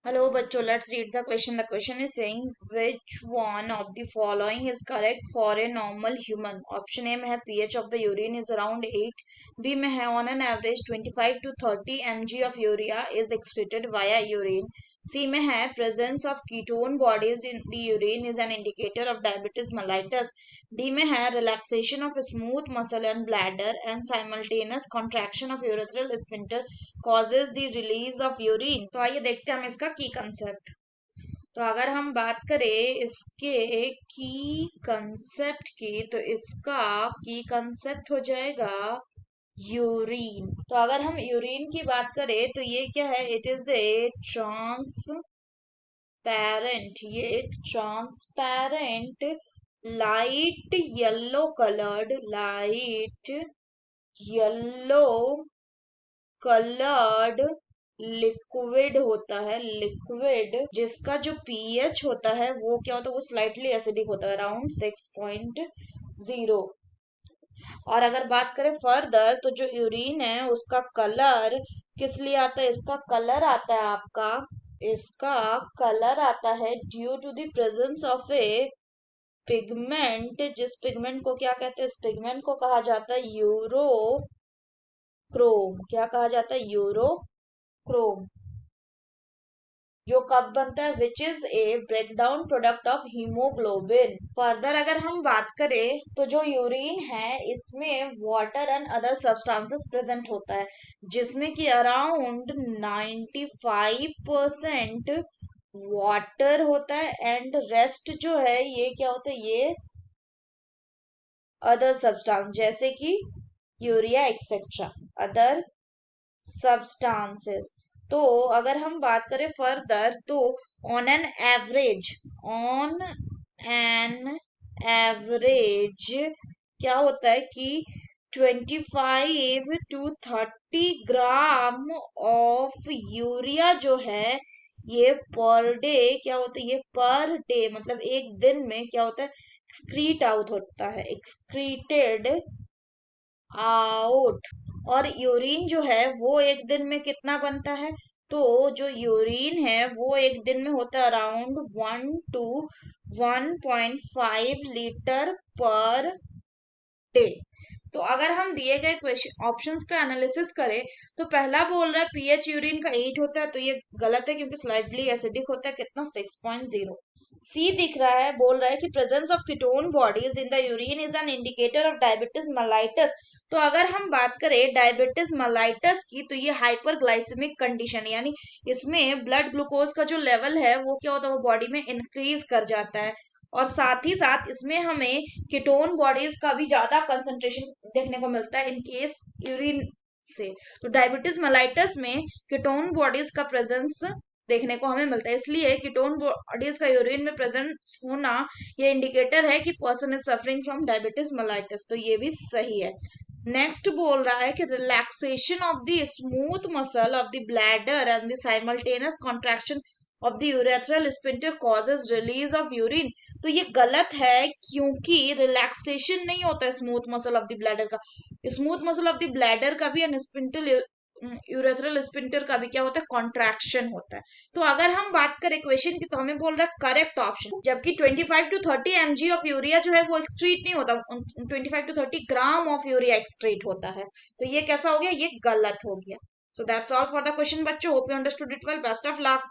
Hello, bachcho. Let's read the question. The question is saying which one of the following is correct for a normal human? Option A में है pH of the urine is around 8. B में है on an average 25 to 30 mg of urea is excreted via urine. C में है presence of ketone bodies in the urine is an indicator of diabetes mellitus. D में है relaxation of smooth muscle and bladder and simultaneous contraction of urethral sphincter causes the release of urine. तो आइए देखते हैं हम इसका की concept. तो अगर हम बात करें इसके की कंसेप्ट की तो इसका की कंसेप्ट हो जाएगा यूरिन। तो अगर हम यूरिन की बात करें तो ये क्या है, इट इज ए ट्रांसपेरेंट, ये एक transparent light yellow coloured liquid होता है, लिक्विड जिसका जो पीएच होता है वो क्या होता है, वो स्लाइटली एसिडिक होता है, अराउंड 6.0। और अगर बात करें फर्दर तो जो यूरिन है उसका कलर किस लिए आता है, इसका कलर आता है आपका, इसका कलर आता है due to the presence of a pigment, जिस पिगमेंट को क्या कहते हैं, इस पिगमेंट को कहा जाता है यूरोक्रोम। क्या कहा जाता है, यूरोक्रोम, जो कब बनता है, which is a breakdown product of haemoglobin. Further अगर हम बात करें तो जो यूरिन है इसमें water and other substances present होता है, जिसमें कि अराउंड 95% वाटर होता है एंड रेस्ट जो है ये क्या होता है, ये अदर सब्सटेंस जैसे कि यूरिया एक्सेट्रा, अदर सब्सटेंसेस। तो अगर हम बात करें फर्दर तो ऑन एन एवरेज क्या होता है कि 25 to 30 ग्राम ऑफ यूरिया जो है ये पर डे क्या होता है, ये पर डे मतलब एक दिन में क्या होता है, एक्सक्रीट आउट होता है, एक्सक्रीटेड आउट। और यूरिन जो है वो एक दिन में कितना बनता है, तो जो यूरिन है वो एक दिन में होता है around 1 to 1.5 litre per day. तो अगर हम दिए गए क्वेश्चन ऑप्शंस का एनालिसिस करें तो पहला बोल रहा है पीएच यूरिन का 8 होता है, तो ये गलत है क्योंकि स्लाइटली एसिडिक होता है, कितना 6.0। सी दिख रहा है, बोल रहा है कि presence of ketone bodies in the urine is an indicator of diabetes mellitus. तो अगर हम बात करें डायबिटीज मेलाइटस की तो ये हाइपरग्लाइसेमिक कंडीशन, यानी इसमें ब्लड ग्लूकोज का जो लेवल है वो क्या होता है, वो बॉडी में इंक्रीज कर जाता है। और साथ ही साथ इसमें हमें कीटोन बॉडीज का भी ज्यादा कंसंट्रेशन देखने को मिलता है इन केस यूरिन से। तो डायबिटीज मेलाइटस में कीटोन बॉडीज का प्रेजेंस देखने को हमें मिलता है, इसलिए कीटोन बॉडीज का यूरिन में प्रेजेंस होना ये इंडिकेटर है कि person is suffering from diabetes mellitus. तो ये भी सही है। नेक्स्ट बोल रहा है कि relaxation of the smooth muscle of the bladder and the simultaneous contraction of the urethral sphincter causes release of urine. तो ये गलत है क्योंकि रिलैक्सेशन नहीं होता है smooth muscle of the bladder का, smooth muscle of the bladder का भी यूरेथ्रल स्फिंक्टर का भी क्या होता है, कॉन्ट्रैक्शन होता है। तो अगर हम बात करें क्वेश्चन की तो हमें बोल रहा है करेक्ट ऑप्शन, जबकि 25 to 30 mg ऑफ यूरिया जो है वो एक्सक्रीट नहीं होता, 25 to 30 gram of urea excrete होता है। तो ये कैसा हो गया, ये गलत हो गया। So that's all for the question बच्चों, hope you understood it well, best of luck.